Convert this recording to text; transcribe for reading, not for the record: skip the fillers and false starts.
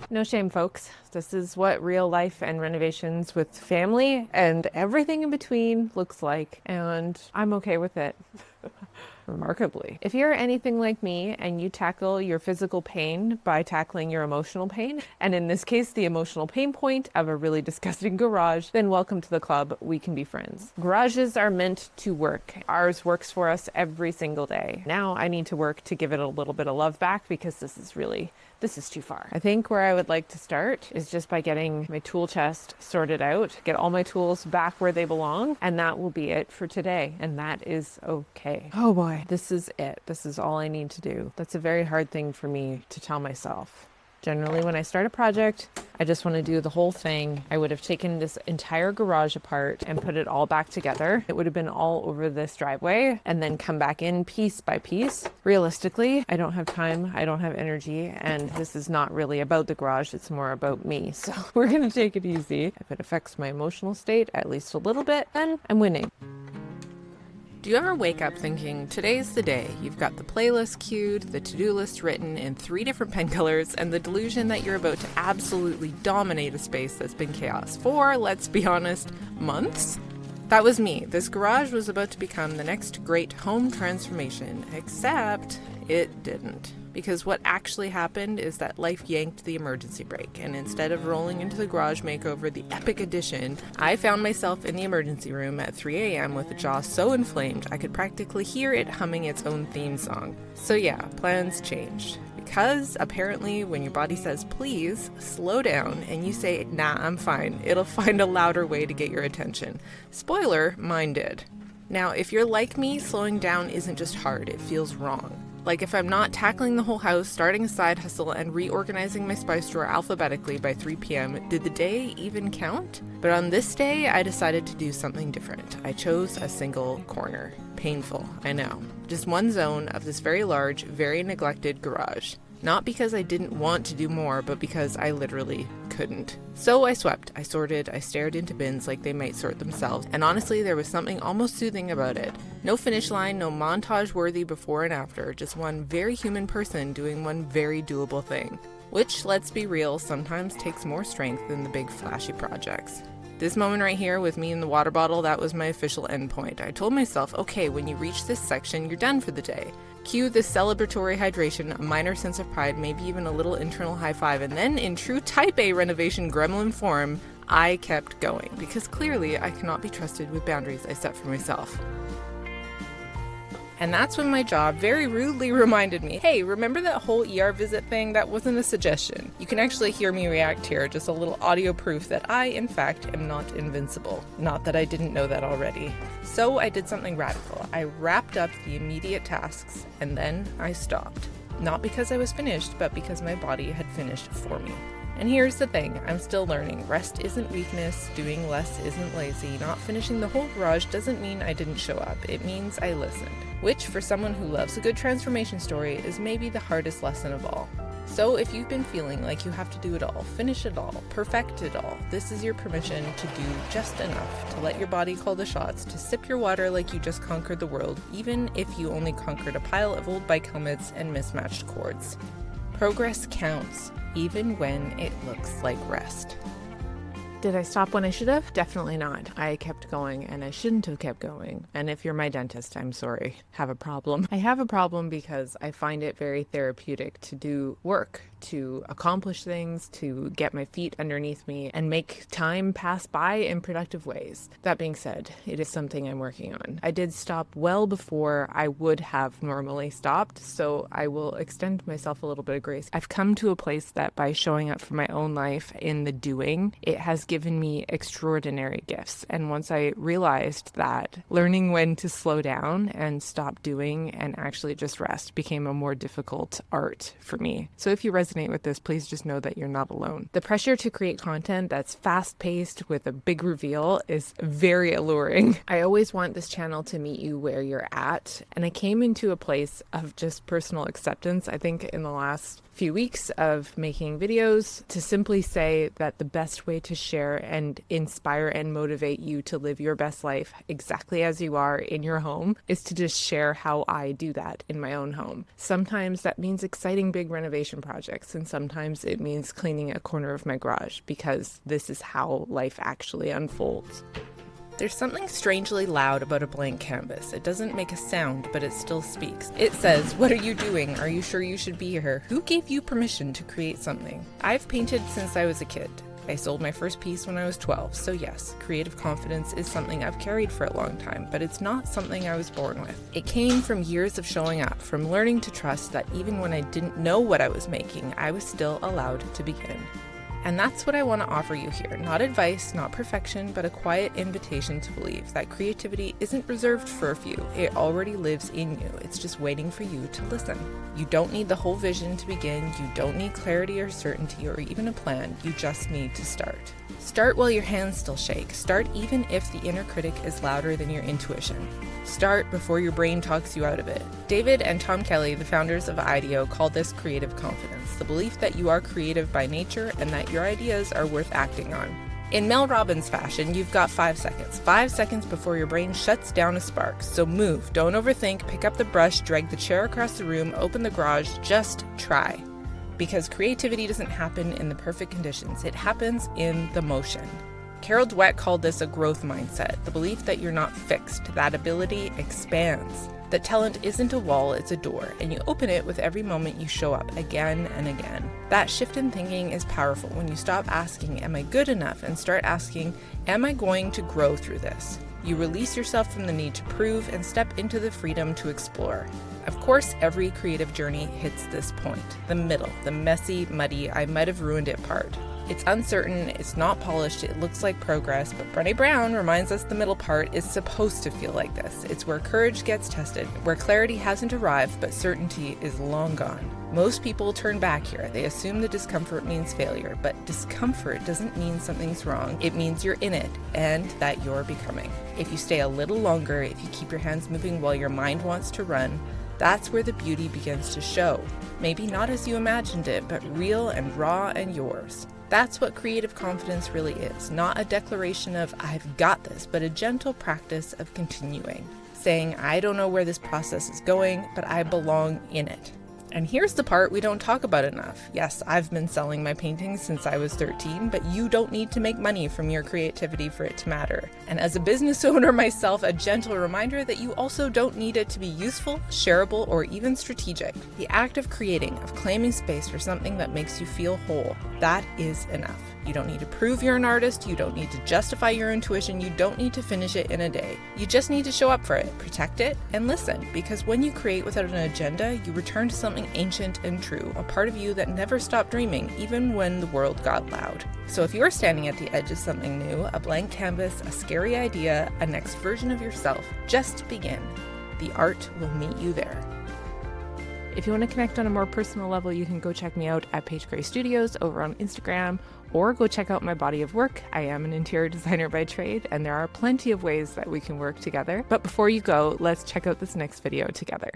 No shame, folks. This is what real life and renovations with family and everything in between looks like, and I'm okay with it. Remarkably. If you're anything like me and you tackle your physical pain by tackling your emotional pain, and in this case, the emotional pain point of a really disgusting garage, then welcome to the club. We can be friends. Garages are meant to work. Ours works for us every single day. Now I need to work to give it a little bit of love back because this is too far. I think where I would like to start is just by getting my tool chest sorted out, get all my tools back where they belong, and that will be it for today. And that is okay. Oh boy, this is it. This is all I need to do. That's a very hard thing for me to tell myself. Generally, when I start a project, I just want to do the whole thing. I would have taken this entire garage apart and put it all back together. It would have been all over this driveway and then come back in piece by piece. Realistically, I don't have time, I don't have energy, and this is not really about the garage, it's more about me. So we're going to take it easy. If it affects my emotional state at least a little bit, then I'm winning. Do you ever wake up thinking, today's the day? You've got the playlist queued, the to-do list written in 3 different pen colors, and the delusion that you're about to absolutely dominate a space that's been chaos for, let's be honest, months? That was me. This garage was about to become the next great home transformation, except it didn't. Because what actually happened is that life yanked the emergency brake, and instead of rolling into the garage makeover, the epic edition, I found myself in the emergency room at 3 a.m. with a jaw so inflamed I could practically hear it humming its own theme song. So yeah, plans changed. Because apparently when your body says please, slow down, and you say nah, I'm fine, it'll find a louder way to get your attention. Spoiler, mine did. Now, if you're like me, slowing down isn't just hard, it feels wrong. Like if I'm not tackling the whole house, starting a side hustle, and reorganizing my spice drawer alphabetically by 3 p.m., did the day even count? But on this day, I decided to do something different. I chose a single corner. Painful, I know. Just one zone of this very large, very neglected garage. Not because I didn't want to do more, but because I literally couldn't. So I swept, I sorted, I stared into bins like they might sort themselves, and honestly there was something almost soothing about it. No finish line, no montage worthy before and after, just one very human person doing one very doable thing. Which, let's be real, sometimes takes more strength than the big flashy projects. This moment right here with me in the water bottle, that was my official endpoint. I told myself, okay, when you reach this section, you're done for the day. Cue this celebratory hydration, a minor sense of pride, maybe even a little internal high five, and then in true type A renovation gremlin form, I kept going, because clearly I cannot be trusted with boundaries I set for myself. And that's when my job very rudely reminded me, hey, remember that whole ER visit thing? That wasn't a suggestion. You can actually hear me react here, just a little audio proof that I, in fact, am not invincible. Not that I didn't know that already. So I did something radical. I wrapped up the immediate tasks, and then I stopped. Not because I was finished, but because my body had finished for me. And here's the thing, I'm still learning. Rest isn't weakness, doing less isn't lazy. Not finishing the whole garage doesn't mean I didn't show up. It means I listened. Which, for someone who loves a good transformation story, is maybe the hardest lesson of all. So if you've been feeling like you have to do it all, finish it all, perfect it all, this is your permission to do just enough, to let your body call the shots, to sip your water like you just conquered the world, even if you only conquered a pile of old bike helmets and mismatched cords. Progress counts, even when it looks like rest. Did I stop when I should have? Definitely not. I kept going, and I shouldn't have kept going. And if you're my dentist, I'm sorry. Have a problem. I have a problem because I find it very therapeutic to do work, to accomplish things, to get my feet underneath me, and make time pass by in productive ways. That being said, it is something I'm working on. I did stop well before I would have normally stopped, so I will extend myself a little bit of grace. I've come to a place that by showing up for my own life in the doing, it has given me extraordinary gifts. And once I realized that, learning when to slow down and stop doing and actually just rest became a more difficult art for me. So if you resonate with this, please just know that you're not alone. The pressure to create content that's fast-paced with a big reveal is very alluring. I always want this channel to meet you where you're at, and I came into a place of just personal acceptance, I think, in the last few weeks of making videos, to simply say that the best way to share and inspire and motivate you to live your best life exactly as you are in your home is to just share how I do that in my own home. Sometimes that means exciting big renovation projects. projects, and sometimes it means cleaning a corner of my garage, because this is how life actually unfolds. There's something strangely loud about a blank canvas. It doesn't make a sound, but it still speaks. It says, "What are you doing? Are you sure you should be here? Who gave you permission to create something?" I've painted since I was a kid. I sold my first piece when I was 12, so yes, creative confidence is something I've carried for a long time, but it's not something I was born with. It came from years of showing up, from learning to trust that even when I didn't know what I was making, I was still allowed to begin. And that's what I want to offer you here. Not advice, not perfection, but a quiet invitation to believe that creativity isn't reserved for a few. It already lives in you. It's just waiting for you to listen. You don't need the whole vision to begin. You don't need clarity or certainty or even a plan. You just need to start. Start while your hands still shake. Start even if the inner critic is louder than your intuition. Start before your brain talks you out of it. David and Tom Kelly, the founders of IDEO, call this creative confidence, the belief that you are creative by nature and that your ideas are worth acting on. In Mel Robbins fashion, you've got 5 seconds. 5 seconds before your brain shuts down a spark. So move, don't overthink, pick up the brush, drag the chair across the room, open the garage, just try. Because creativity doesn't happen in the perfect conditions, it happens in the motion. Carol Dweck called this a growth mindset, the belief that you're not fixed, that ability expands, that talent isn't a wall, it's a door, and you open it with every moment you show up again and again. That shift in thinking is powerful when you stop asking, am I good enough, and start asking, am I going to grow through this? You release yourself from the need to prove and step into the freedom to explore. Of course, every creative journey hits this point, the middle, the messy, muddy, I might have ruined it part. It's uncertain, it's not polished, it looks like progress, but Brené Brown reminds us the middle part is supposed to feel like this. It's where courage gets tested, where clarity hasn't arrived, but certainty is long gone. Most people turn back here. They assume the discomfort means failure, but discomfort doesn't mean something's wrong. It means you're in it and that you're becoming. If you stay a little longer, if you keep your hands moving while your mind wants to run, that's where the beauty begins to show. Maybe not as you imagined it, but real and raw and yours. That's what creative confidence really is, not a declaration of I've got this, but a gentle practice of continuing, saying I don't know where this process is going, but I belong in it. And here's the part we don't talk about enough. Yes, I've been selling my paintings since I was 13, but you don't need to make money from your creativity for it to matter. And as a business owner myself, a gentle reminder that you also don't need it to be useful, shareable, or even strategic. The act of creating, of claiming space for something that makes you feel whole, that is enough. You don't need to prove you're an artist, you don't need to justify your intuition, you don't need to finish it in a day. You just need to show up for it, protect it, and listen, because when you create without an agenda, you return to something ancient and true, a part of you that never stopped dreaming, even when the world got loud. So if you're standing at the edge of something new, a blank canvas, a scary idea, a next version of yourself, just begin. The art will meet you there. If you want to connect on a more personal level, you can go check me out at Paige Gray Studios over on Instagram, or go check out my body of work. I am an interior designer by trade, and there are plenty of ways that we can work together. But before you go, let's check out this next video together.